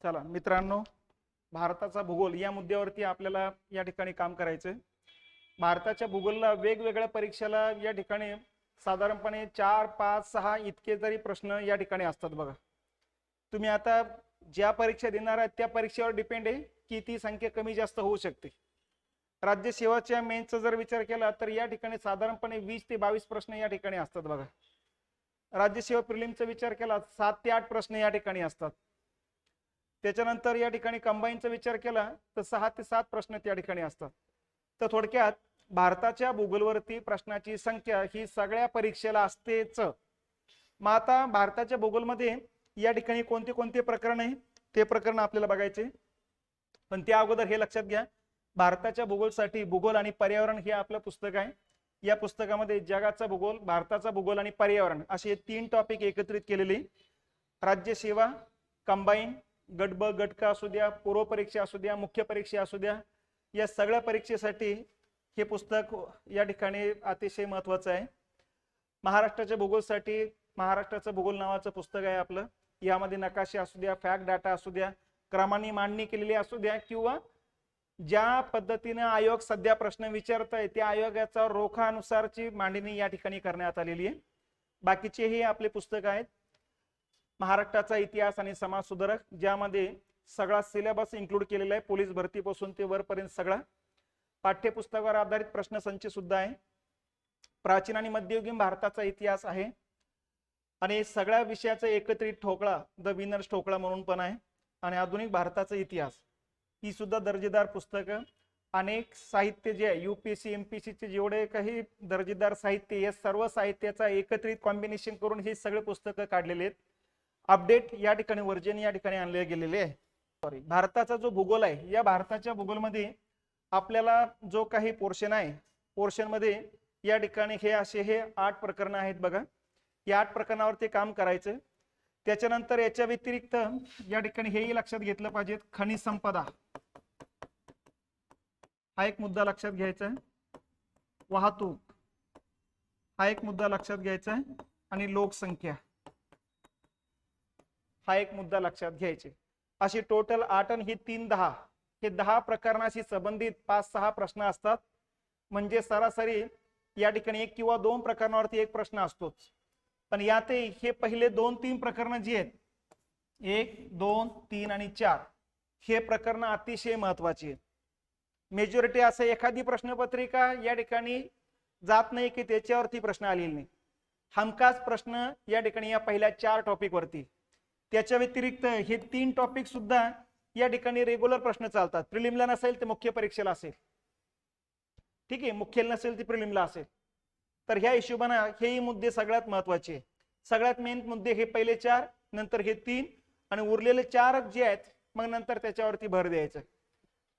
चला मित्रांनो, भारताचा भूगोल या मुद्द्यावरती आपल्याला या ठिकाणी काम करायचं. भारताच्या भूगोलला वेगवेगळ्या परीक्षेला या ठिकाणी साधारणपणे 4, 5, 6 इतके जरी प्रश्न या ठिकाणी असतात बघा. तुम्ही आता ज्या परीक्षा देणार आहात त्या परीक्षेवर डिपेंड आहे की ती संख्या कमी जास्त होऊ शकते. राज्य सेवाच्या मेन्सचा जर विचार केला तर या ठिकाणी साधारणपणे 20 ते 22 प्रश्न या ठिकाणी असतात बघा. राज्य सेवा प्रिलिमचा विचार केला 7 ते 8 प्रश्न या ठिकाणी असतात. त्याच्यानंतर या ठिकाणी कंबाईनचा विचार केला तर 6 ते 7 प्रश्न त्या ठिकाणी असतात. तर थोडक्यात भारताच्या भूगोलवरती प्रश्नाची संख्या ही सगळ्या परीक्षेला असतेच. मग आता भारताच्या भूगोलमध्ये या ठिकाणी कोणते कोणते प्रकरण आहे ते प्रकरण आपल्याला बघायचे. पण त्या अगोदर हे लक्षात घ्या, भारताच्या भूगोलसाठी भूगोल आणि पर्यावरण हे आपलं पुस्तक आहे. या पुस्तकामध्ये जगाचा भूगोल, भारताचा भूगोल आणि पर्यावरण असे 3 टॉपिक एकत्रित केलेले. राज्य सेवा, कंबाईन, गट ब गट क असू द्या, पूर्व परीक्षा असू द्या, मुख्य परीक्षा असू द्या, या सगळ्या परीक्षेसाठी हे पुस्तक या ठिकाणी अतिशय महत्त्वाचं आहे. महाराष्ट्राच्या भूगोलसाठी महाराष्ट्राचं भूगोल नावाचं पुस्तक आहे आपलं. यामध्ये नकाशे असू द्या, फॅक्ट डाटा असू द्या, क्रमाने मांडणी केलेली असू द्या, किंवा ज्या पद्धतीने आयोग सध्या प्रश्न विचारत आहे त्या आयोगाच्या रोखानुसारची मांडणी या ठिकाणी करण्यात आलेली आहे. बाकीचे हे आपले पुस्तक आहेत. महाराष्ट्राचा इतिहास आणि समाज सुधारक, ज्यामध्ये सगळा सिलेबस इन्क्लूड केलेला आहे, पोलीस भरतीपासून ते वरपर्यंत सगळा. पाठ्यपुस्तकावर आधारित प्रश्नसंच सुद्धा आहे. प्राचीन आणि मध्ययुगीन भारताचा इतिहास आहे. आणि सगळ्या विषयाचा एकत्रित ठोकळा द विनर्स ठोकळा म्हणून पण आहे. आणि आधुनिक भारताचा इतिहास ही सुद्धा दर्जेदार पुस्तकं. अनेक साहित्य जे आहे UPSC MPSC चे जेवढे काही दर्जेदार साहित्य, या सर्व साहित्याचा एकत्रित कॉम्बिनेशन करून हे सगळे पुस्तकं काढलेले आहेत. अपडेट या ठिकाणी वर्जन या ठिकाणी आणले गेलेले आहे. भारताचा जो भूगोल आहे, या भारताच्या भूगोलमध्ये आपल्याला जो काही पोर्शन आहे, पोर्शन मध्ये या ठिकाणी हे 8 प्रकरण आहेत बघा. या 8 प्रकरणावरती काम करायचं. त्याच्यानंतर याच्या व्यतिरिक्त या ठिकाणी हेही लक्षात घेतलं पाहिजे, खनिज संपदा हा एक मुद्दा लक्षात घ्यायचा आहे. वाहतूक हा एक मुद्दा लक्षात घ्यायचा आहे. आणि लोकसंख्या हा एक मुद्दा लक्षात घ्यायचे. अशी टोटल 8 आणि ही 3 10 हे 10 प्रकरणाशी संबंधित 5-6 प्रश्न असतात. म्हणजे सरासरी या ठिकाणी 1 किंवा 2 प्रकरणावरती एक प्रश्न असतोच. पण यात हे पहिले 2-3 प्रकरण जी आहेत, 1, 2, 3 आणि 4 हे प्रकरण अतिशय महत्वाची आहेत. मेजॉरिटी असं एखादी प्रश्नपत्रिका या ठिकाणी जात नाही की त्याच्यावरती प्रश्न आलेले नाही. हमखास प्रश्न या ठिकाणी या पहिल्या 4 टॉपिक वरती. त्याच्या व्यतिरिक्त हे 3 टॉपिक सुद्धा या ठिकाणी रेग्युलर प्रश्न चालतात. प्रिलिमला नसेल तर मुख्य परीक्षेला असेल, ठीक आहे, मुख्यला नसेल तर प्रिलिमला असेल. तर ह्या हिशोबाने हेही मुद्दे सगळ्यात महत्वाचे. सगळ्यात मेन मुद्दे हे पहिले 4, नंतर हे 3 आणि उरलेले 4 जे आहेत मग नंतर त्याच्यावरती भर द्यायचं.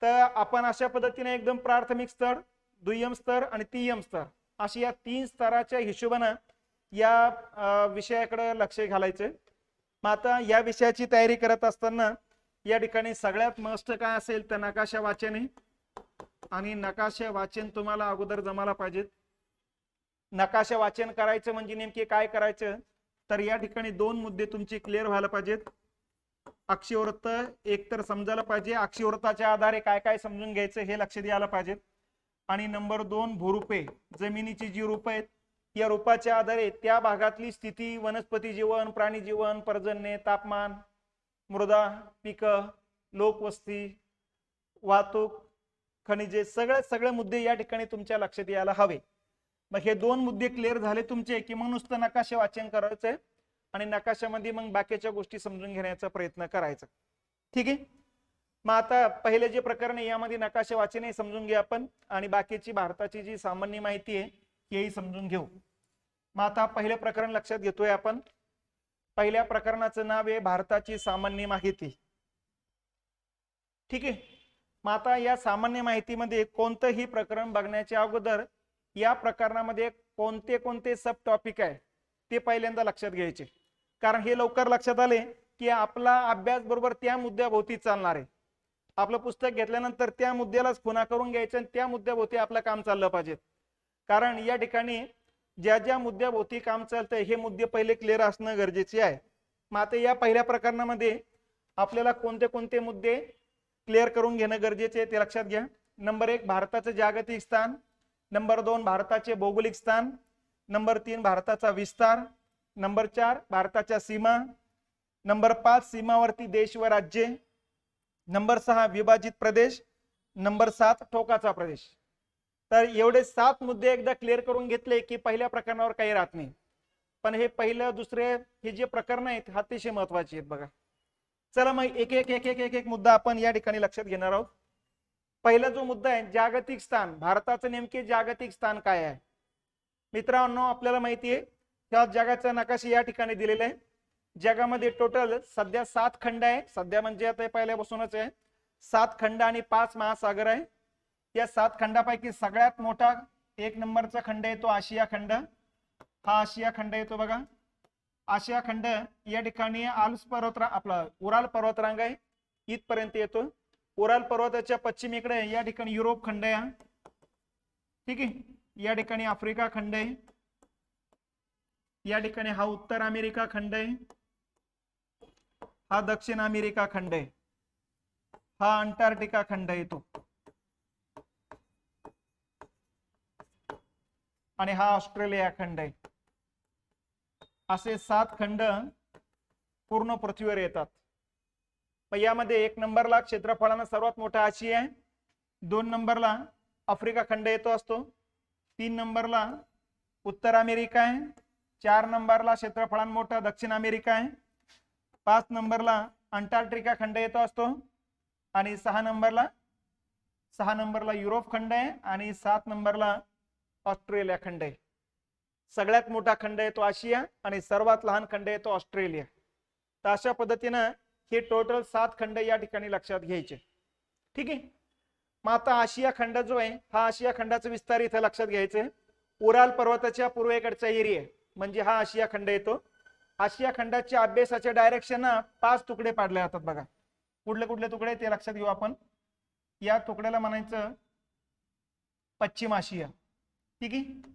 तर आपण अशा पद्धतीने एकदम प्राथमिक स्तर, दुय्यम स्तर आणि तिय्यम स्तर अशी या 3 स्तराच्या हिशोबाने या विषयाकडे लक्ष घालायचं. मग आता या विषयाची तयारी करत असताना या ठिकाणी सगळ्यात मस्त काय असेल तर नकाशा वाचन आहे. आणि नकाशा वाचन तुम्हाला अगोदर जमायला पाहिजे. नकाशा वाचन करायचं म्हणजे नेमके काय करायचं, तर या ठिकाणी 2 मुद्दे तुमचे क्लिअर व्हायला पाहिजेत. अक्षीवृत्त एकतर समजायला पाहिजे, अक्षीवृत्ताच्या आधारे काय काय समजून घ्यायचं हे लक्ष द्यायला पाहिजे. आणि नंबर 2 भूरूपे, जमिनीची जी रूप आहेत या रूपाच्या आधारे त्या भागातली स्थिती, वनस्पती जीवन, प्राणी जीवन, पर्जन्य, तापमान, मृदा, पिकं, लोकवस्ती, वाहतूक, खनिजे, सगळे मुद्दे या ठिकाणी तुमच्या लक्षात यायला हवे. मग हे 2 मुद्दे क्लिअर झाले तुमचे की मग नुसतं नकाशा वाचन करायचंय आणि नकाशामध्ये मग बाकीच्या गोष्टी समजून घेण्याचा प्रयत्न करायचा, ठीक आहे. मग आता पहिले जे प्रकरण आहे यामध्ये नकाशा वाचन समजून घ्या आपण, आणि बाकीची भारताची जी सामान्य माहिती आहे हेही समजून घेऊ. मग आता पहिलं प्रकरण लक्षात घेतोय आपण. पहिल्या प्रकरणाचं नाव आहे भारताची सामान्य माहिती, ठीक आहे. मग आता या सामान्य माहितीमध्ये कोणतंही प्रकरण बघण्याच्या अगोदर या प्रकरणामध्ये कोणते कोणते सब टॉपिक आहे ते पहिल्यांदा लक्षात घ्यायचे. कारण हे लवकर लक्षात आले की आपला अभ्यास बरोबर त्या मुद्द्याभोवती चालणार आहे. आपलं पुस्तक घेतल्यानंतर त्या मुद्द्यालाच खुणा करून घ्यायचं आणि त्या मुद्द्याभोवती आपलं काम चाललं पाहिजे. कारण या ठिकाणी ज्या ज्या मुद्द्याभोवती काम चालतंय हे मुद्दे पहिले क्लिअर असणं गरजेचे आहे. मग आता या पहिल्या प्रकरणामध्ये आपल्याला कोणते कोणते मुद्दे क्लिअर करून घेणं गरजेचे आहे ते लक्षात घ्या. नंबर 1 भारताचं जागतिक स्थान, नंबर 2 भारताचे भौगोलिक स्थान, नंबर 3 भारताचा विस्तार, नंबर 4 भारताच्या सीमा, नंबर 5 सीमावर्ती देश व राज्ये, नंबर 6 विभाजित प्रदेश, नंबर 7 टोकाचा प्रदेश. तर एवढे 7 मुद्दे एकदा क्लिअर करून घेतले की पहिल्या प्रकरणावर काही राहत नाही. पण हे पहिलं दुसरे हे जे प्रकरण आहेत अतिशय महत्वाचे आहेत बघा. चला मग एक एक एक एक एक एक मुद्दा आपण या ठिकाणी लक्षात घेणार आहोत. पहिला जो मुद्दा आहे जागतिक स्थान, भारताचं नेमके जागतिक स्थान काय आहे. मित्रांनो आपल्याला माहिती आहे त्या जगाचा नकाशा या ठिकाणी दिलेला आहे. जगामध्ये टोटल सध्या 7 खंड आहे. सध्या म्हणजे आता पहिल्यापासूनच आहे 7 खंड आणि 5 महासागर आहे. या 7 खंडापैकी सगळ्यात मोठा 1 नंबरचा खंड आहे तो आशिया खंड. हा आशिया खंड येतो बघा. आशिया खंड या ठिकाणी आल्प्स पर्वतरांग आपला उराल पर्वतरांग आहे इथपर्यंत येतो. उराल पर्वताच्या पश्चिमेकडे या ठिकाणी युरोप खंड आहे. ठीक आहे. या ठिकाणी आफ्रिका खंड आहे. या ठिकाणी हा उत्तर अमेरिका खंड आहे. हा दक्षिण अमेरिका खंड आहे. हा अंटार्क्टिका खंड येतो आणि हा ऑस्ट्रेलिया खंड आहे. असे 7 खंड पूर्ण पृथ्वीवर येतात. यामध्ये 1 नंबरला क्षेत्रफळाने सर्वात मोठा आशिया आहे. 2 नंबरला आफ्रिका खंड येतो असतो. 3 नंबरला उत्तर अमेरिका आहे. 4 नंबरला क्षेत्रफळाने मोठा दक्षिण अमेरिका आहे. 5 नंबरला अंटार्क्टिका खंड येतो असतो आणि 6 नंबरला युरोप खंड आहे आणि 7 नंबरला ऑस्ट्रेलिया खंड आहे. सगळ्यात मोठा खंड आहे तो आशिया आणि सर्वात लहान खंड आहे तो ऑस्ट्रेलिया. तर अशा पद्धतीनं हे टोटल 7 खंड या ठिकाणी लक्षात घ्यायचे. ठीक आहे. मग आता आशिया खंड जो आहे हा आशिया खंडाचा विस्तार इथे लक्षात घ्यायचे. उराल पर्वताच्या पूर्वेकडचा एरिया म्हणजे हा आशिया खंड येतो. आशिया खंडाच्या अभ्यासाच्या डायरेक्शन 5 तुकडे पाडले जातात बघा. कुठले कुठले तुकडे ते लक्षात घेऊ आपण. या तुकड्याला म्हणायचं पश्चिम आशिया. ठीक आहे.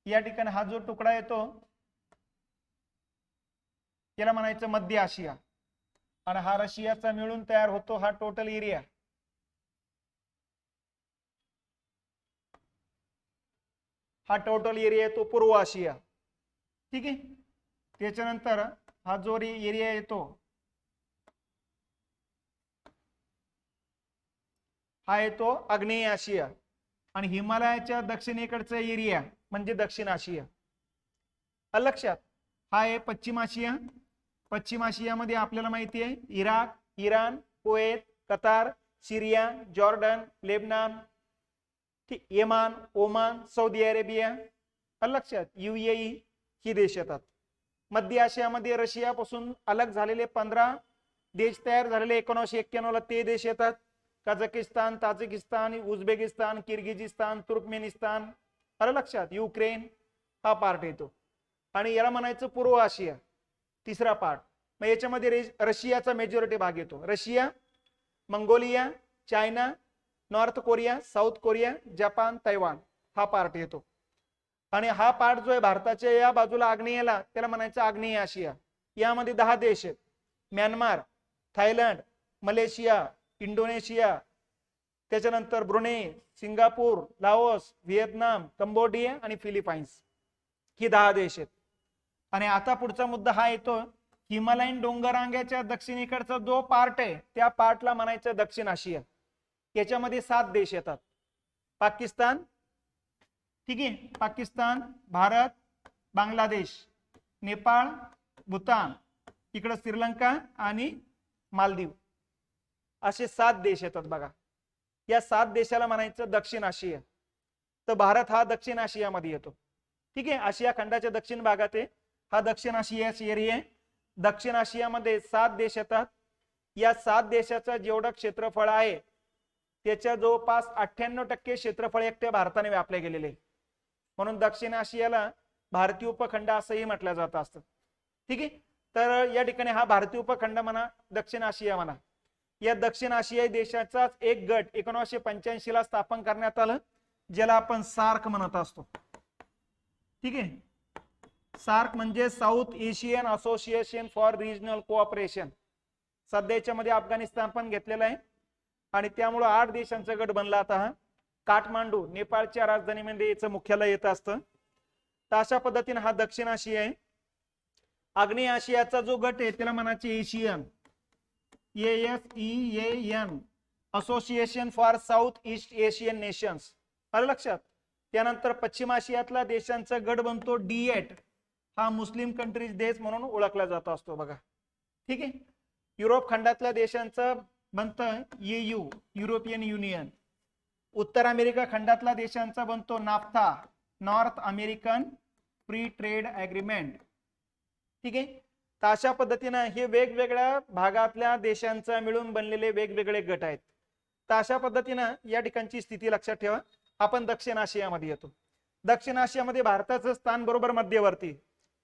या ठिकाणी हा जो तुकडा येतो त्याला म्हणायचं मध्य आशिया आणि हा रशियाचा मिळून तयार होतो हा टोटल एरिया. हा टोटल एरिया येतो पूर्व आशिया. ठीक आहे. त्याच्यानंतर हा जो एरिया येतो हा येतो आग्नेय आशिया आणि हिमालयाच्या दक्षिणेकडचा एरिया म्हणजे दक्षिण आशिया. लक्षात. हा आहे पश्चिम आशिया. पश्चिम आशियामध्ये आपल्याला माहिती आहे Iraq, Iran, Kuwait, Qatar, Syria, Jordan, Lebanon, Yemen, Oman, Saudi Arabia. लक्षात. UAE ही देश येतात. मध्य आशियामध्ये रशियापासून अलग झालेले 15 देश तयार झालेले 1991 ला ते देश येतात. Kazakhstan, Tajikistan, Uzbekistan, Kyrgyzstan, Turkmenistan. लक्षात. युक्रेन हा पार्ट येतो आणि याला म्हणायचं पूर्व आशिया तिसरा पार्ट. मग याच्यामध्ये रशियाचा मेजॉरिटी भाग येतो. Russia, Mongolia, China, north Korea, south Korea, Japan, Taiwan हा पार्ट येतो. आणि हा पार्ट जो आहे भारताच्या या बाजूला आग्नेयेला त्याला म्हणायचं आग्नेय आशिया. यामध्ये 10 देश आहेत. म्यानमार, थायलंड, मलेशिया, इंडोनेशिया, त्याच्यानंतर Brunei, Singapore, Laos, Vietnam, Cambodia आणि फिलिपाईन्स ही 10 देश आहेत. आणि आता पुढचा मुद्दा हा येतो हिमालयन डोंगररांगेच्या दक्षिणेकडचा जो पार्ट आहे त्या पार्टला म्हणायचं दक्षिण आशिया. याच्यामध्ये 7 देश येतात. पाकिस्तान, ठीक आहे, पाकिस्तान, भारत, बांगलादेश, नेपाळ, भूतान, इकडे श्रीलंका आणि मालदीव असे 7 देश येतात बघा. या 7 देशाला म्हणायचं दक्षिण आशिया. तर भारत हा दक्षिण आशियामध्ये येतो. ठीक आहे. आशिया खंडाच्या दक्षिण भागात आहे हा दक्षिण आशियाचा एरिया आहे. दक्षिण आशियामध्ये 7 देश येतात. या 7 देशाचं जेवढं क्षेत्रफळ आहे त्याच्या जवळपास 98% क्षेत्रफळ एकट्या भारताने व्यापले गेलेले आहे. म्हणून दक्षिण आशियाला भारतीय उपखंड असंही म्हटलं जात असतं. ठीक आहे. तर या ठिकाणी हा भारतीय उपखंड म्हणा, दक्षिण आशिया म्हणा. या दक्षिण आशियाई देशाचाच एक गट 1985 ला स्थापन करण्यात आलं ज्याला आपण सार्क म्हणत असतो. ठीक आहे. सार्क म्हणजे south Asian association for regional cooperation. सध्या मध्ये अफगाणिस्तान पण घेतलेला आहे आणि त्यामुळे 8 देशांचा गट बनला आता हा. काठमांडू नेपाळच्या राजधानीमध्ये याचं मुख्यालय येत असतं. तर अशा पद्धतीने हा दक्षिण आशिया आहे. आग्नेय आशियाचा जो गट आहे त्याला म्हणायचे Asian, ASEAN association for south east Asian nations. आलं लक्षात. त्यानंतर पश्चिम आशियातला देशांचा गट बनतो D8. हा मुस्लिम कंट्रीज देश म्हणून ओळखला जात असतो बघा. ठीक आहे. युरोप खंडातल्या देशांचं बनतं EU, युरोपियन युनियन. उत्तर अमेरिका खंडातला देशांचा बनतो NAFTA, North American free trade agreement. ठीक आहे. तर अशा पद्धतीनं हे वेगवेगळ्या भागातल्या देशांचा मिळून बनलेले वेगवेगळे गट आहेत. तर अशा पद्धतीनं या ठिकाणची स्थिती लक्षात ठेवा. आपण दक्षिण आशियामध्ये येतो. दक्षिण आशियामध्ये भारताचं स्थान बरोबर मध्यवर्ती.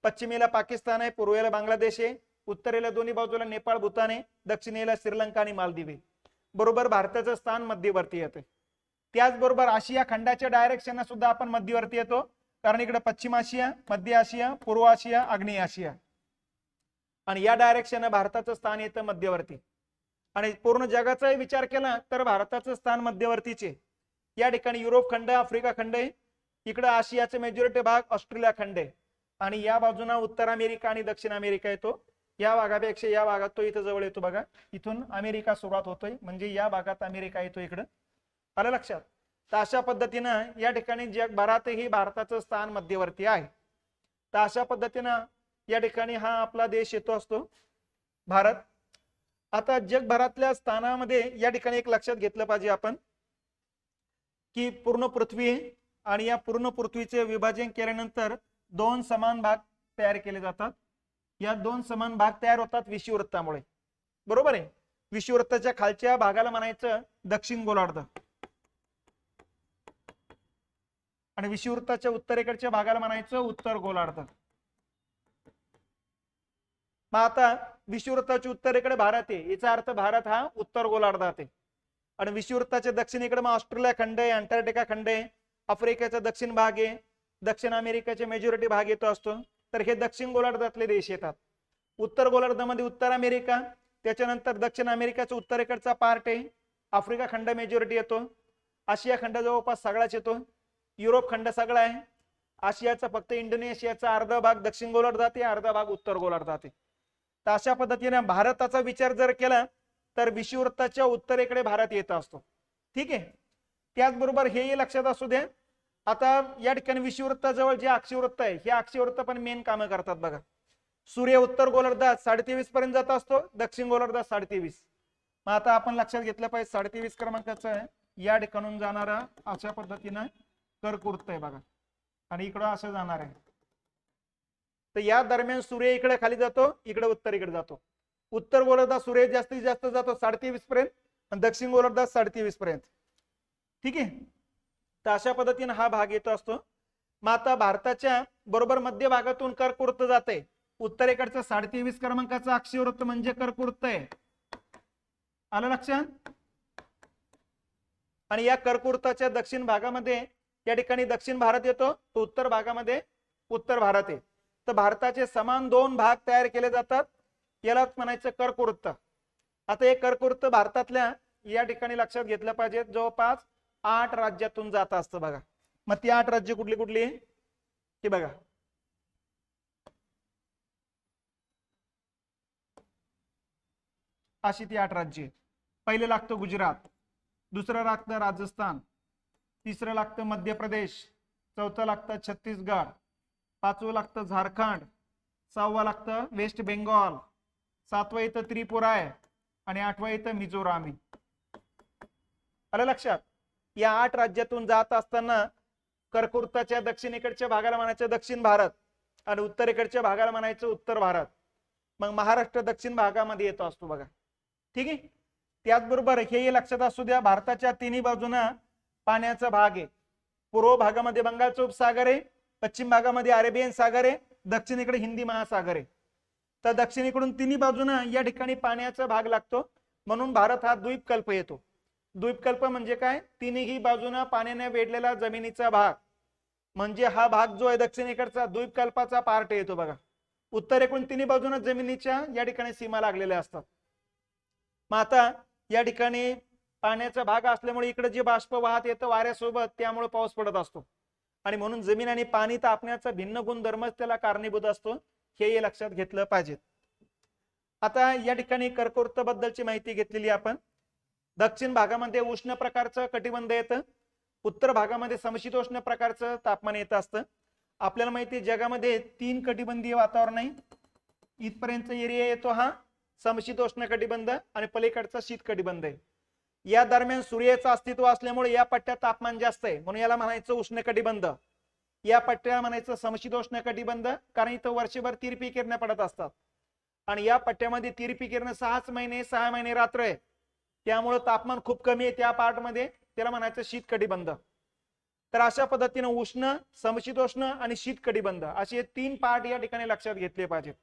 पश्चिमेला पाकिस्तान आहे, पूर्वेला बांगलादेश आहे, उत्तरेला दोन्ही बाजूला नेपाळ भूतान आहे, दक्षिणेला श्रीलंका आणि मालदीव आहे. बरोबर भारताचं स्थान मध्यवर्ती येते. त्याचबरोबर आशिया खंडाच्या डायरेक्शन सुद्धा आपण मध्यवर्ती येतो, कारण इकडे पश्चिम आशिया, मध्य आशिया, पूर्व आशिया, आग्नेय आशिया आणि या डायरेक्शन भारताचं स्थान येतं मध्यवर्ती. आणि पूर्ण जगाचाही विचार केला तर भारताचं स्थान मध्यवर्तीचे. या ठिकाणी युरोप खंड, आफ्रिका खंड आहे, इकडे आशियाचे मेजॉरिटी भाग ऑस्ट्रेलिया खंड आहे आणि या बाजूला उत्तर अमेरिका आणि दक्षिण अमेरिका येतो. या भागापेक्षा या भागात तो इथं जवळ येतो बघा. इथून अमेरिका सुरुवात होतोय, म्हणजे या भागात अमेरिका येतो इकडं. आलं लक्षात. तर अशा पद्धतीनं या ठिकाणी जगभरातही भारताचं स्थान मध्यवर्ती आहे. तर अशा पद्धतीनं या ठिकाणी हा आपला देश येतो असतो भारत. आता जगभरातल्या स्थानामध्ये या ठिकाणी एक लक्षात घेतलं पाहिजे आपण की पूर्ण पृथ्वी आहे आणि या पूर्ण पृथ्वीचे विभाजन केल्यानंतर 2 समान भाग तयार केले जातात. या 2 समान भाग तयार होतात विषुववृत्तामुळे. बरोबर आहे. विषुववृत्ताच्या खालच्या भागाला म्हणायचं दक्षिण गोलार्ध आणि विषुववृत्ताच्या उत्तरेकडच्या भागाला म्हणायचं उत्तर गोलार्ध. मग आता विषुववृत्ताच्या उत्तरेकडे भारत आहे, याचा अर्थ भारत हा उत्तर गोलार्धात आहे. आणि विषुववृत्ताच्या दक्षिणेकडे मग ऑस्ट्रेलिया खंड आहे, अंटार्क्टिका खंड आहे, आफ्रिकेचा दक्षिण भाग आहे, दक्षिण अमेरिकेचे मेजॉरिटी भाग येतो असतो. तर हे दक्षिण गोलार्धातले देश येतात. उत्तर गोलार्धामध्ये उत्तर अमेरिका, त्याच्यानंतर दक्षिण अमेरिकेचा उत्तरेकडचा पार्ट आहे, आफ्रिका खंड मेजॉरिटी येतो, आशिया खंड जवळपास सगळाच येतो, युरोप खंड सगळा आहे, आशियाचा फक्त इंडोनेशियाचा अर्धा भाग दक्षिण गोलार्धात आहे, अर्धा भाग उत्तर गोलार्धात आहे. तर अशा पद्धतीने भारताचा विचार जर केला तर विषुववृत्ताच्या उत्तरेकडे भारत येत असतो. ठीक आहे. त्याचबरोबर हेही लक्षात असू द्या. आता या ठिकाणी विषुववृत्ताजवळ जे अक्षवृत्त आहे, हे अक्षवृत्त पण मेन कामं करतात बघा. सूर्य उत्तर गोलार्धात 23.5 पर्यंत जात असतो, दक्षिण गोलार्धात 23.5. मग आता आपण लक्षात घेतलं पाहिजे 23.5 क्रमांकाचं आहे या ठिकाणून जाणारा अशा पद्धतीनं कर्कवृत्त आहे बघा आणि इकडं असं जाणार आहे. तर या दरम्यान सूर्य इकडे खाली जातो, इकडे उत्तरेकडे जातो. उत्तर गोलार्धात सूर्य जास्तीत जास्त जातो 23.5 पर्यंत आणि दक्षिण गोलार्धात 23.5 पर्यंत. ठीक आहे. तर अशा पद्धतीने हा भाग येतो असतो. मग आता भारताच्या बरोबर मध्य भागातून कर्कवृत्त जाते. उत्तरेकडचं 23.5 क्रमांकाचं अक्षवृत्त म्हणजे कर्कवृत्त आहे. आलं लक्षात. आणि या कर्कवृत्ताच्या दक्षिण भागामध्ये या ठिकाणी दक्षिण भारत येतो, तो उत्तर भागामध्ये उत्तर भारत आहे. तर भारताचे समान 2 भाग तयार केले जातात, यालाच म्हणायचं कर्कवृत्त. आता हे कर्कवृत्त भारतातल्या या ठिकाणी लक्षात घेतलं पाहिजे जवळपास 8 राज्यातून जात असतं बघा. मग ती 8 राज्य कुठली कुठली हे बघा. अशी ती 8 राज्य. पहिलं लागतं गुजरात, दुसरं लागतं राजस्थान, तिसरं लागतं मध्य प्रदेश, चौथं लागतं छत्तीसगड, पाचवं लागतं झारखंड, 6वं लागतं वेस्ट बेंगॉल, 7वं इथं त्रिपुरा आहे आणि 8वं इथं मिझोराम आहे. आलं लक्षात. या 8 राज्यातून जात असताना कर्कवृत्ताच्या दक्षिणेकडच्या भागाला म्हणायचं दक्षिण भारत आणि उत्तरेकडच्या भागाला म्हणायचं उत्तर भारत. मग महाराष्ट्र दक्षिण भागामध्ये येतो असतो बघा. ठीक आहे. त्याचबरोबर हेही लक्षात असू द्या, भारताच्या तिन्ही बाजूना पाण्याचा भाग आहे. पूर्व भागामध्ये बंगालचा उपसागर आहे, पश्चिम भागामध्ये अरेबियन सागर आहे, दक्षिणेकडे हिंदी महासागर आहे. तर दक्षिणेकडून तिन्ही बाजूना या ठिकाणी पाण्याचा भाग लागतो, म्हणून भारत हा द्वीपकल्प येतो. द्वीपकल्प म्हणजे काय? तिन्ही बाजूना पाण्याने वेढलेला जमिनीचा भाग. म्हणजे हा भाग जो आहे दक्षिणेकडचा द्वीपकल्पाचा पार्ट येतो बघा. उत्तरेकडून तिन्ही बाजूने जमिनीच्या या ठिकाणी सीमा लागलेल्या असतात. मग आता या ठिकाणी पाण्याचा भाग असल्यामुळे इकडे जे बाष्प वाहत येतं वाऱ्यासोबत, त्यामुळे पाऊस पडत असतो आणि म्हणून जमीन आणि पाणी तापण्याचा भिन्न गुणधर्मच त्याला कारणीभूत असतो, हे लक्षात घेतलं पाहिजे. आता या ठिकाणी कर्कवृत्त बद्दलची माहिती घेतलेली आपण. दक्षिण भागामध्ये उष्ण प्रकारचं कटिबंध येतं, उत्तर भागामध्ये समशीतोष्ण प्रकारचं तापमान येत असतं. आपल्याला माहिती आहे जगामध्ये 3 कटिबंधीय वातावरण आहे. इथपर्यंत एरिया येतो हा समशीतोष्ण कटिबंध आणि पलीकडचा शीत कटिबंध आहे. या दरम्यान सूर्याचं अस्तित्व असल्यामुळे या पट्ट्यात तापमान जास्त आहे, म्हणून याला म्हणायचं उष्ण कटिबंध. या पट्ट्याला म्हणायचं समशीतोष्ण कटिबंध, कारण इथं वर्षभर तिरपी किरणे पडत असतात आणि या पट्ट्यामध्ये तिरपी किरण 6 महिने 6 महिने रात्र आहे, त्यामुळे तापमान खूप कमी आहे त्या पार्ट मध्ये, त्याला म्हणायचं शीत कटिबंध. तर अशा पद्धतीने उष्ण, समशीतोष्ण आणि शीत कटिबंध असे 3 पार्ट या ठिकाणी लक्षात घेतले पाहिजेत.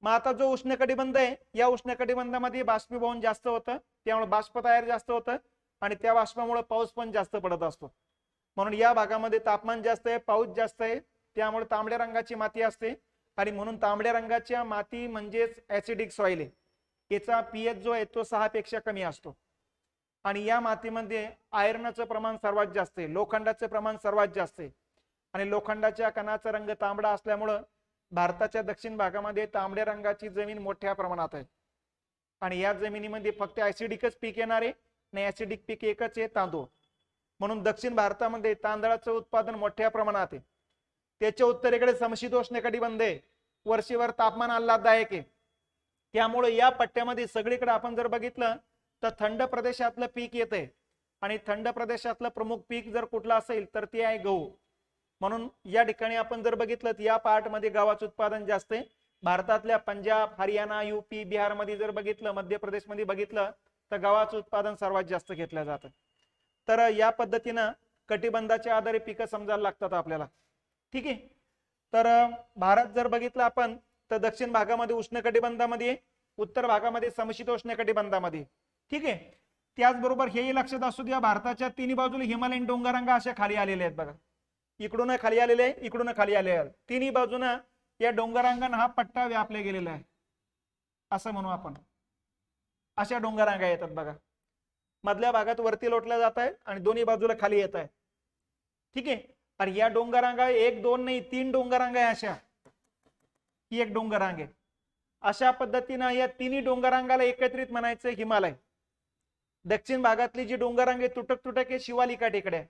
मग आता जो उष्ण कटिबंध आहे, या उष्ण कटिबंधामध्ये बाष्पीभवन जास्त होतं, त्यामुळे बाष्प तयार जास्त होतं आणि त्या बाष्पामुळे पाऊस पण जास्त पडत असतो. म्हणून या भागामध्ये तापमान जास्त आहे, पाऊस जास्त आहे, त्यामुळे तांबड्या रंगाची माती असते आणि म्हणून तांबड्या रंगाच्या माती म्हणजेच ऍसिडिक सॉइल आहे. याचा पीएच जो आहे तो 6 पेक्षा कमी असतो आणि या मातीमध्ये आयर्नचं प्रमाण सर्वात जास्त आहे, लोखंडाचं प्रमाण सर्वात जास्त आहे आणि लोखंडाच्या कणाचा रंग तांबडा असल्यामुळं भारताच्या दक्षिण भागामध्ये तांबड्या रंगाची जमीन मोठ्या प्रमाणात आहे आणि या जमिनीमध्ये फक्त ऍसिडिकच पीक येणार आहे आणि ऍसिडिक पीक एकच आहे, तांदूळ. म्हणून दक्षिण भारतामध्ये तांदळाचं उत्पादन मोठ्या प्रमाणात आहे. त्याच्या उत्तरेकडे समशीतोष्ण कटिबंध आहे, वर्षभर तापमान आल्हाददायक आहे, त्यामुळे या पट्ट्यामध्ये सगळीकडे आपण जर बघितलं तर थंड प्रदेशातलं पीक येतंय आणि थंड प्रदेशातलं प्रमुख पीक जर कुठलं असेल तर ते आहे गहू. म्हणून या ठिकाणी आपण जर बघितलं तर या पार्ट मध्ये गव्हाचं उत्पादन जास्त आहे. भारतातल्या पंजाब, हरियाणा, यूपी, बिहार मध्ये जर बघितलं, मध्य प्रदेश मध्ये बघितलं तर गव्हाचं उत्पादन सर्वात जास्त घेतलं जातं. तर या पद्धतीनं कटिबंधाच्या आधारे पिकं समजायला लागतात आपल्याला. ठीक आहे. तर भारत जर बघितलं आपण तर दक्षिण भागामध्ये उष्ण कटिबंधामध्ये, उत्तर भागामध्ये समशीतोष्ण कटिबंधामध्ये. ठीक आहे. त्याचबरोबर हेही लक्षात असू द्या, भारताच्या तिन्ही बाजूला हिमालयन डोंगररांगा अशा खाली आलेल्या आहेत बघा. इकडून खाली आलेले आहे, इकडून खाली आले आहे, तिन्ही बाजूने या डोंगररांगांना हा पट्टा व्यापले गेलेला आहे असं म्हणू आपण. अशा डोंगररांगा येतात बघा, मधल्या भागात वरती लोटल्या जात आहेत आणि दोन्ही बाजूला खाली येत आहे. ठीक आहे. आणि या डोंगररांगा 1 2 नाही 3 डोंगररांगा आहे अशा. ही एक डोंगररांग आहे. अशा पद्धतीने या तिन्ही डोंगररांगाला एकत्रित म्हणायचं हिमालय. दक्षिण भागातली जी डोंगररांग आहे तुटक तुटक आहे, शिवालिका टेकड्या,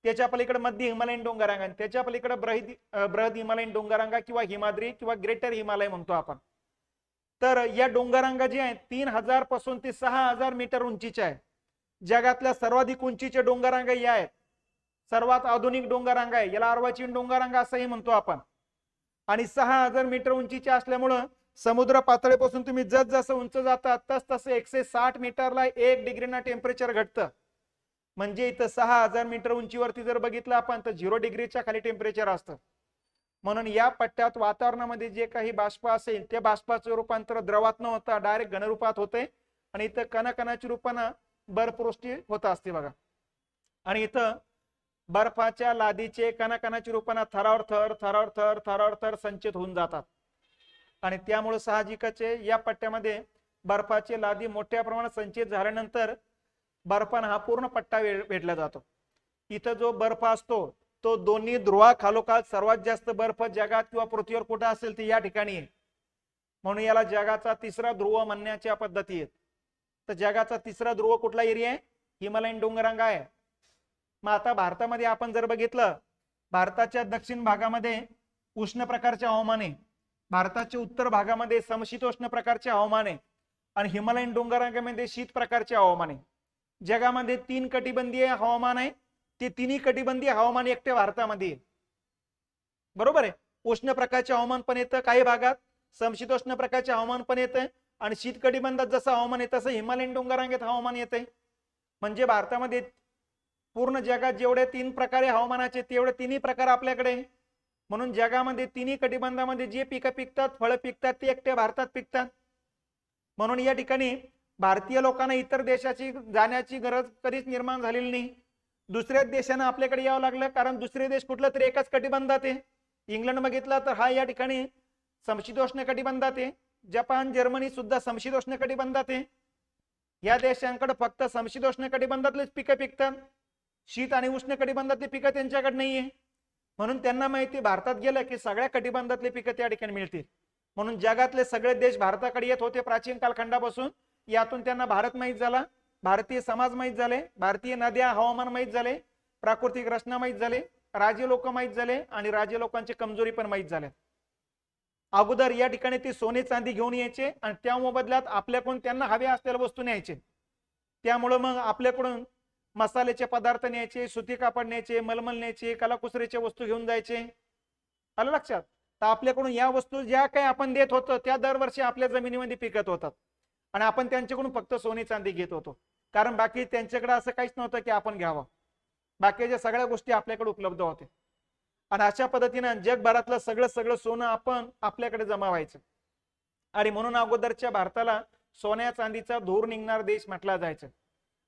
त्याच्या पलीकडे मध्य हिमालयन डोंगररांगा, त्याच्या पलीकडे बृहद हिमालयन डोंगररांगा किंवा हिमाद्री किंवा ग्रेटर हिमालय म्हणतो आपण. तर या डोंगररांगा जी आहेत 3000 पासून ते 6000 मीटर उंचीच्या आहेत. जगातल्या सर्वाधिक उंचीच्या डोंगररांगा या आहेत. सर्वात आधुनिक डोंगररांगा आहे, याला अर्वाचीन डोंगररांगा असंही म्हणतो आपण. आणि 6000 मीटर उंचीच्या असल्यामुळं समुद्र पातळीपासून तुम्ही जसं उंच जाता तसं 160 मीटरला 1 डिग्रीना टेम्परेचर घटतं. म्हणजे इथं 6000 मीटर उंचीवरती जर बघितलं आपण तर 0 डिग्रीच्या खाली टेम्परेचर असतं. म्हणून या पट्ट्यात वातावरणामध्ये जे काही बाष्प असेल ते बाष्पाचं रूपांतर द्रवात न होता डायरेक्ट घनरूपात होते आणि इथं कणाकणाच्या रूपानं बर्फवृष्टी होत असते बघा. आणि इथं बर्फाच्या लादीचे कणाकणाच्या रूपानं थरावर थर थरावर थर थरावर थर संचित होऊन जातात आणि त्यामुळे साहजिकच या पट्ट्यामध्ये बर्फाची लादी मोठ्या प्रमाणात संचित झाल्यानंतर बर्फानं हा पूर्ण पट्टा वेढला जातो. इथं जो बर्फ असतो तो दोन्ही ध्रुवा खालोखाल सर्वात जास्त बर्फ जगात किंवा पृथ्वीवर कुठं असेल ते या ठिकाणी आहे. म्हणून याला जगाचा तिसरा ध्रुव म्हणण्याच्या पद्धती आहेत. तर जगाचा तिसरा ध्रुव कुठला एरिया आहे? हिमालयन डोंगररांगा आहे. मग आता भारतामध्ये आपण जर बघितलं, भारताच्या दक्षिण भागामध्ये उष्ण प्रकारचे हवामान आहे, भारताच्या उत्तर भागामध्ये समशीतोष्ण प्रकारचे हवामान आहे आणि हिमालयन डोंगररांगेमध्ये शीत प्रकारचे हवामान आहे. जगामध्ये 3 कटिबंधीय हवामान आहे, ते तिन्ही कटिबंधीय हवामान एकटे भारतामध्ये. बरोबर आहे. उष्ण प्रकारचे हवामान पण येतं काही भागात, समशीतोष्ण प्रकारचे हवामान पण येतं आणि शीत कटिबंधात जसं हवामान आहे तसं हिमालयन डोंगररांगेत हवामान येते. म्हणजे भारतामध्ये पूर्ण जगात जेवढे 3 प्रकारे हवामानाचे तेवढे तिन्ही प्रकार आपल्याकडे. म्हणून जगामध्ये तिन्ही कटिबंधामध्ये जे पिकं पिकतात, फळं पिकतात ते एकटे भारतात पिकतात. म्हणून या ठिकाणी भारतीय लोकांना इतर देशाची जाण्याची गरज कधीच निर्माण झालेली नाही. दुसऱ्या देशांना आपल्याकडे यावं लागलं, कारण दुसरे देश कुठला तरी एकाच कटिबंधात आहे. इंग्लंड बघितला तर हा या ठिकाणी समशीतोष्ण कटिबंधात आहे. जपान, जर्मनी सुद्धा समशीतोष्ण कटिबंधात आहे. या देशांकडे फक्त समशीतोष्ण कटिबंधातलेच पिकं पिकतात, शीत आणि उष्ण कटिबंधातली पिकं त्यांच्याकडे नाहीये. म्हणून त्यांना माहिती भारतात गेलं की सगळ्या कटिबंधातले पिकं त्या ठिकाणी मिळतील. म्हणून जगातले सगळे देश भारताकडे येत होते प्राचीन कालखंडापासून. यातून त्यांना भारत माहीत झाला, भारतीय समाज माहीत झाले, भारतीय नद्या हवामान माहीत झाले, प्राकृतिक रचना माहीत झाले, राजे लोक माहीत झाले आणि राजे लोकांची कमजोरी पण माहीत झाल्या. अगोदर या ठिकाणी ते सोने चांदी घेऊन यायचे आणि त्या मोबदल्यात आपल्याकडून त्यांना हव्या असलेल्या वस्तू न्यायचे. त्यामुळे मग आपल्याकडून मसाल्याचे पदार्थ न्यायचे, सुती कापड न्यायचे, मलमल न्यायचे, कलाकुसरीच्या वस्तू घेऊन जायचे. आलं लक्षात? तर आपल्याकडून या वस्तू ज्या काही आपण देत होतो त्या दरवर्षी आपल्या जमिनीमध्ये पिकत होतात आणि आपण त्यांच्याकडून फक्त सोने चांदी घेत होतो, कारण बाकी त्यांच्याकडे असं काहीच नव्हतं की आपण घ्यावं. बाकीच्या सगळ्या गोष्टी आपल्याकडे उपलब्ध होत्या आणि अशा पद्धतीने जगभरातलं सगळं सोनं आपण आपल्याकडे जमा व्हायचं. आणि म्हणून अगोदरच्या भारताला सोन्या चांदीचा धूर निघणारा देश म्हटला जायचं.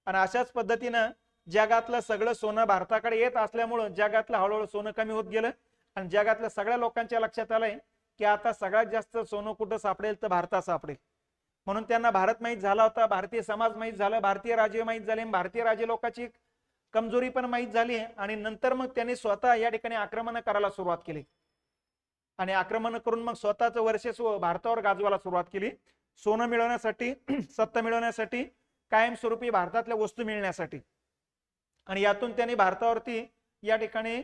आणि अशाच पद्धतीनं जगातलं सगळं सोनं भारताकडे येत असल्यामुळं जगातलं हळूहळू सोनं कमी होत गेलं आणि जगातल्या सगळ्या लोकांच्या लक्षात आलंय की आता सगळ्यात जास्त सोनं कुठं सापडेल तर भारतात सापडेल. म्हणून त्यांना भारत माहीत झाला होता, भारतीय समाज माहीत झाला, भारतीय राजे माहीत झाले, भारतीय राजे लोकांची कमजोरी पण माहीत झाली. आणि नंतर मग त्यांनी स्वतः या ठिकाणी आक्रमण करायला सुरुवात केली आणि आक्रमण करून मग स्वतःचं वर्चस्व भारतावर गाजवायला सुरुवात केली. सोनं मिळवण्यासाठी, सत्ता मिळवण्यासाठी, कायमस्वरूपी भारतातल्या वस्तू मिळण्यासाठी. आणि यातून त्यांनी भारतावरती या ठिकाणी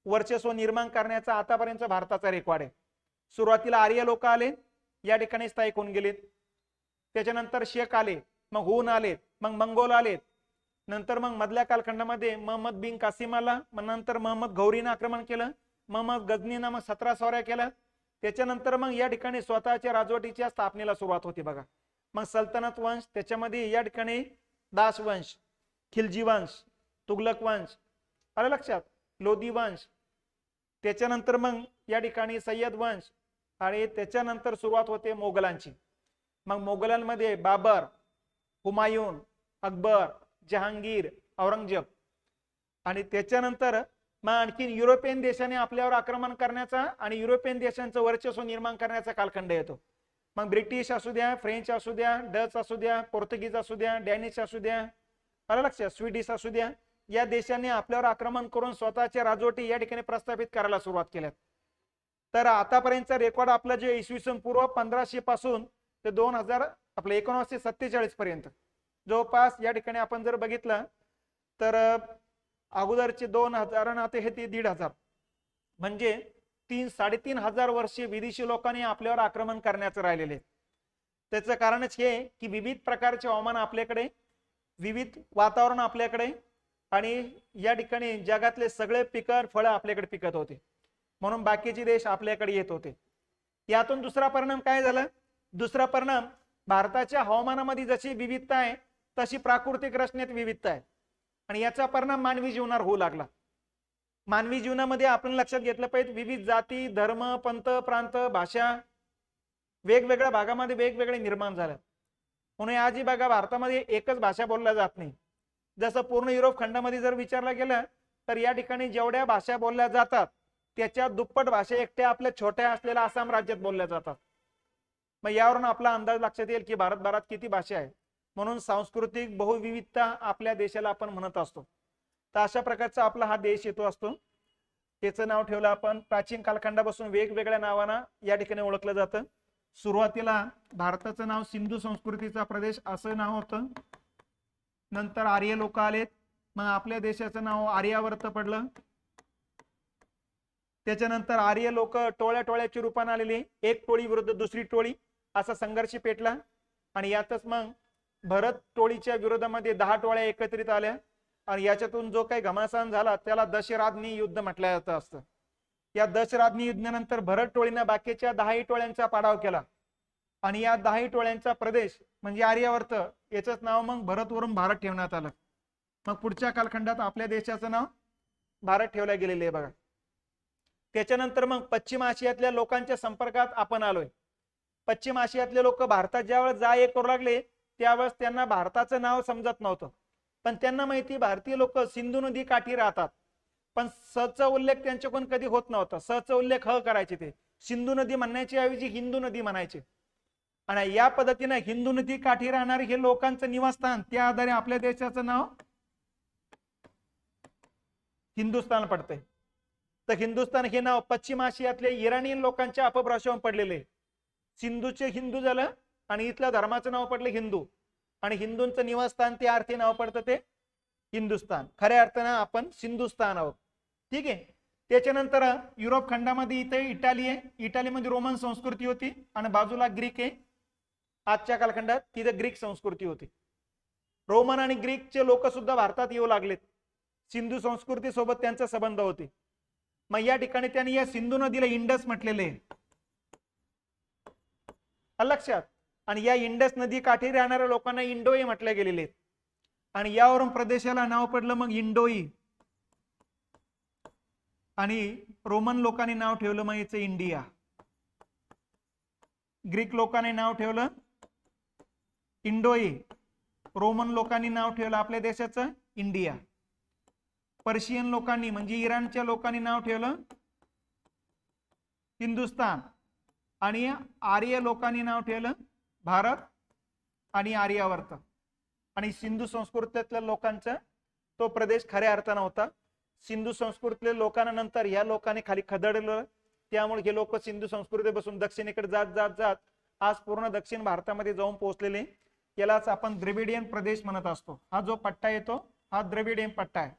वर्चस्व निर्माण करण्याचा आतापर्यंत भारताचा रेकॉर्ड आहे. सुरुवातीला आर्य लोक आले, या ठिकाणी स्थायिक होऊन गेलेत. त्याच्यानंतर शेख आले, मग हुन आलेत, मग मंगोल आलेत. नंतर मग मधल्या कालखंडामध्ये मोहम्मद बिन कासिम आला, मग नंतर मोहम्मद गौरीनं आक्रमण केलं, मोहम्मद गजनीनं मग 17 स्वाऱ्या केल्या. त्याच्यानंतर मग या ठिकाणी स्वतःच्या राजवटीच्या स्थापनेला सुरुवात होती बघा. मग सल्तनत वंश, त्याच्यामध्ये या ठिकाणी दास वंश, खिलजी वंश, तुगलक वंश, आलं लक्षात, लोधी वंश. त्याच्यानंतर मग या ठिकाणी सय्यद वंश आणि त्याच्यानंतर सुरुवात होते मोगलांची. मग मोगलांमध्ये बाबर, हुमायून, अकबर, जहांगीर, औरंगजेब. आणि त्याच्यानंतर मग आणखी युरोपियन देशाने आपल्यावर आक्रमण करण्याचा आणि युरोपियन देशांचं वर्चस्व निर्माण करण्याचा कालखंड येतो. मग ब्रिटिश असू द्या, फ्रेंच असू द्या, डच असू द्या, पोर्तुगीज असू द्या, डॅनिश असू द्या, आलं लक्षात, स्वीडिश असू द्या, या देशांनी आपल्यावर आक्रमण करून स्वतःच्या राजवटी या ठिकाणी प्रस्थापित करायला सुरुवात केल्या. तर आतापर्यंतचा रेकॉर्ड आपलं जे इसवी सन पूर्व 1500 पासून ते 2000 आपलं 1947 पर्यंत जवळपास या ठिकाणी आपण जर बघितलं तर अगोदरचे 2000 आता हे ते 1500, म्हणजे 3-3.5 वर्षे विदेशी लोकांनी आपल्यावर आक्रमण करण्याचं राहिलेले. त्याचं कारणच हे की विविध प्रकारचे हवामान आपल्याकडे, विविध वातावरण आपल्याकडे आणि या ठिकाणी जगातले सगळे पिकं फळं आपल्याकडे पिकत होते, म्हणून बाकीचे देश आपल्याकडे येत होते. यातून दुसरा परिणाम काय झाला? दुसरा परिणाम, भारताच्या हवामानामध्ये जशी विविधता आहे तशी प्राकृतिक रचनेत विविधता आहे आणि याचा परिणाम मानवी जीवनावर होऊ लागला. मानवी जीवनामध्ये आपण लक्षात घेतलं पाहिजे, विविध जाती, धर्म, पंथ, प्रांत, भाषा वेगवेगळ्या भागामध्ये वेगवेगळे निर्माण झाल्या. म्हणून आजही बघा भारतामध्ये एकच भाषा बोलल्या जात नाही. जसं पूर्ण युरोप खंडामध्ये जर विचारलं गेलं तर या ठिकाणी जेवढ्या भाषा बोलल्या जातात त्याच्या दुप्पट भाषा एकट्या आपल्या छोट्या असलेल्या आसाम राज्यात बोलल्या जातात. मग यावरून आपला अंदाज लक्षात येईल की भारतभरात किती भाषा आहे. म्हणून सांस्कृतिक बहुविविधता आपल्या देशाला आपण म्हणत असतो. तर अशा प्रकारचा आपला हा देश येतो असतो. त्याचं नाव ठेवलं आपण, प्राचीन कालखंडापासून वेगवेगळ्या नावानं या ठिकाणी ओळखलं जातं. सुरुवातीला भारताचं नाव सिंधू संस्कृतीचा प्रदेश असं नाव होतं. नंतर आर्य लोक आलेत, मग आपल्या देशाचं नाव आर्यावर्त पडलं. त्याच्यानंतर आर्य लोक टोळ्या टोळ्याची रूपाने आलेली, एक टोळी विरुद्ध दुसरी टोळी असा संघर्ष पेटला आणि यातच मग भरत टोळीच्या विरोधामध्ये 10 टोळ्या एकत्रित आल्या आणि याच्यातून जो काही घमासान झाला त्याला दशराधनी युद्ध म्हटलं जातं असतं. या दशराधनी युद्धानंतर भरत टोळीने बाकीच्या 10 टोळ्यांचा पाडाव केला आणि या 10 टोळ्यांचा प्रदेश म्हणजे आर्यावर्त, याचंच नाव मग भरतवरून भारत ठेवण्यात आलं. मग पुढच्या कालखंडात आपल्या देशाचं नाव भारत ठेवलं गेलेलं आहे बघा. त्याच्यानंतर मग पश्चिम आशियातल्या लोकांच्या संपर्कात आपण आलोय. पश्चिम आशियातले लोक भारतात ज्यावेळेस जा ये करू लागले त्यावेळेस त्यांना भारताचं नाव समजत नव्हतं. पण त्यांना माहिती भारतीय लोक सिंधू नदी काठी राहतात, पण सचा उल्लेख त्यांच्याकडून कधी होत नव्हता. सचा उल्लेख ह करायचे, ते सिंधू नदी म्हणण्याच्या ऐवजी हिंदू नदी म्हणायचे. आणि या पद्धतीने हिंदू नदी काठी राहणारे हे लोकांचं निवासस्थान, त्या आधारे आपल्या देशाचं नाव हिंदुस्थान पडतंय. तर हिंदुस्थान हे नाव पश्चिम आशियातल्या इराणी लोकांच्या अपभ्रंशावरून पडलेले. सिंधूचे हिंदू झालं आणि इथल्या धर्माचं नाव पडलं हिंदू, आणि हिंदूंचं निवासस्थान त्या अर्थी नाव पडतं ते हिंदुस्थान. खऱ्या अर्थानं आपण सिंधुस्थान आहोत. ठीक आहे. त्याच्यानंतर युरोप खंडामध्ये इथे इटाली आहे. इटालीमध्ये रोमन संस्कृती होती आणि बाजूला ग्रीक आहे. आजच्या कालखंडात तिथे ग्रीक संस्कृती होती. रोमन आणि ग्रीकचे लोक सुद्धा भारतात येऊ लागलेत. सिंधू संस्कृती सोबत त्यांचा संबंध होते. मग या ठिकाणी त्यांनी या सिंधू नदीला इंडस म्हटलेले आहे, लक्षात. आणि या इंडस नदी काठी राहणाऱ्या लोकांना इंडोई म्हटले गेलेले. आणि यावरून प्रदेशाला नाव पडलं मग इंडोई. आणि रोमन लोकांनी नाव ठेवलं मग याचं इंडिया. ग्रीक लोकांनी नाव ठेवलं इंडोई. रोमन लोकांनी नाव ठेवलं आपल्या देशाचं इंडिया. पर्शियन लोकांनी म्हणजे इराणच्या लोकांनी नाव ठेवलं हिंदुस्थान. आणि आर्य लोकांनी नाव ठेवलं भारत आणि आर्यावर्त. आणि सिंधू संस्कृतीतल्या लोकांचा तो प्रदेश खऱ्या अर्थानं होता. सिंधू संस्कृतीतल्या लोकांना नंतर या लोकांनी खाली खदडलं, त्यामुळे हे लोक सिंधू संस्कृतीपासून दक्षिणेकडे जात जात जात आज पूर्ण दक्षिण भारतामध्ये जाऊन पोहोचलेले. यालाच आपण द्रविडियन प्रदेश म्हणत असतो. हा जो पट्टा येतो हा द्रविडियन पट्टा आहे.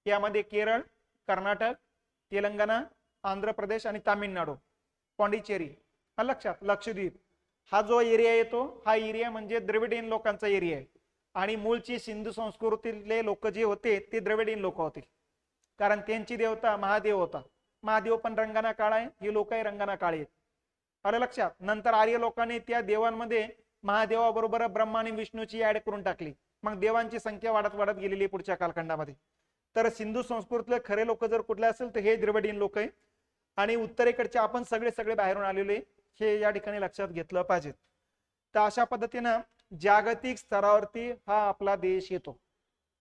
यामध्ये केरळ, कर्नाटक, तेलंगणा, आंध्र प्रदेश आणि तामिळनाडू, पॉंडिचेरी, लक्षात, लक्षद्वीप हा जो एरिया येतो हा एरिया म्हणजे द्रविडियन लोकांचा एरिया आहे. आणि मूळची सिंधू संस्कृतीतले लोक जे होते ते द्रविडियन लोक होते, कारण त्यांची देवता महादेव होता. महादेव पण रंगाना काळा आहे, हे लोकही रंगाना काळे आहेत. आलं लक्षात. नंतर आर्य लोकांनी त्या देवांमध्ये महादेवाबरोबर ब्रह्मा आणि विष्णूची ऍड करून टाकली. मग देवांची संख्या वाढत वाढत गेलेली पुढच्या कालखंडामध्ये. तर सिंधू संस्कृतीतले खरे लोक जर कुठले असेल तर हे द्रविडियन लोक आहे. आणि उत्तरेकडचे आपण सगळे बाहेरून आलेले हे या ठिकाणी लक्षात घेतलं पाहिजे. तर अशा पद्धतीनं जागतिक स्तरावरती हा आपला देश येतो.